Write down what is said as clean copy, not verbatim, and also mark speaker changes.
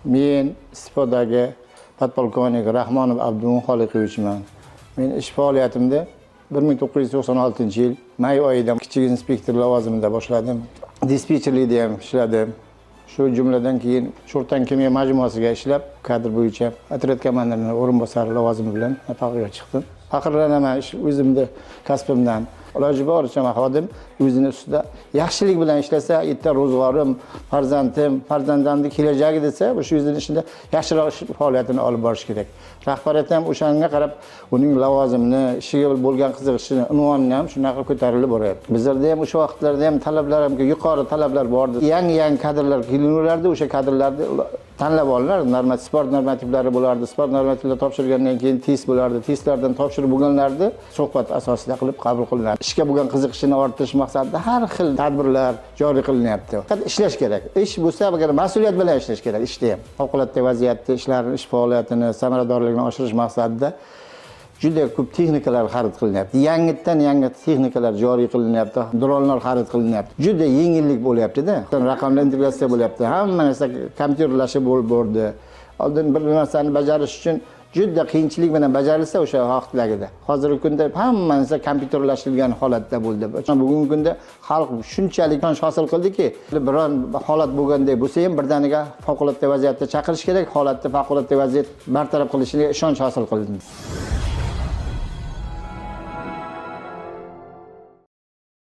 Speaker 1: Men istifodagi podpolkovnik Rahmonov Abdumon Xoliqovichman. Men ish faoliyatimda 1996-yil may oyida kichik inspektor lavozimida boshladim. Dispetcherlikda ham ishladim. Shu jumladan keyin Sho'rtan kimyo majmuasiga ishlab, kadr bo'yicha otryad komandirining o'rinbosari lavozimi bilan nafaqaga chiqdim. Faxrlanaman o'zimni kasbimdan. Iloji boricha xodim o'zini ustida yaxshilik bilan ishlasa, erta ro'zg'orim, farzandimning kelajagi desa, o'sha o'zini ishida yaxshiroq faoliyatini olib borish kerak. Rahbariyat ham o'shanga qarab uning lavozimini, ishiga bo'lgan qiziqishini, unvonini ham shunaqa ko'tarilib boryapti. Bizlarda ham o'sha vaqtlarda ham talablar ham yuqori talablar bor edi. Yangi kadrlar kelinaverardi, o'sha kadrlarni tanlab olinardi. Sport normativlari bo'lardi. Sport normativlari topshirgandan keyin test bo'lardi. Testlardan topshirib bo'lganlarni suhbat asosida qilib qabul qilinadi. Ishga bo'lgan qiziqishini orttirish maqsadida har xil tadbirlar joriy qilinyapti. Faqat ishlash kerak. Ish bo'lsa, agar mas'uliyat bilan ishlash kerak ishda ham. Favqulodda vaziyatda ishlarini, ish faoliyatini, samaradorligini oshirish maqsadida juda ko'p texnikalar xarid qilinyapti. Yangi texnikalar joriy qilinyapti. Dronlar xarid qilinyapti. Juda yengillik bo'lyapti-da. Raqamli integratsiya bo'lyapti. Hamma narsa kompyuterlashib bordi. Oldin bir narsani bajarish uchun juda qiyinchilik bilan bajarilsa o'sha vaqtlarida. Hozirgi kunda hamma narsa kompyuterlashtirilgan holatda bo'ldi. Bugungi kunda xalq shunchalik ishonch hosil qildiki, biron holat bo'lganda bo'lsa ham birdaniga favqulodda vaziyatda chaqirish kerak, holatda favqulodda vaziyat bartaraf qilishiga ishonch hosil qildi.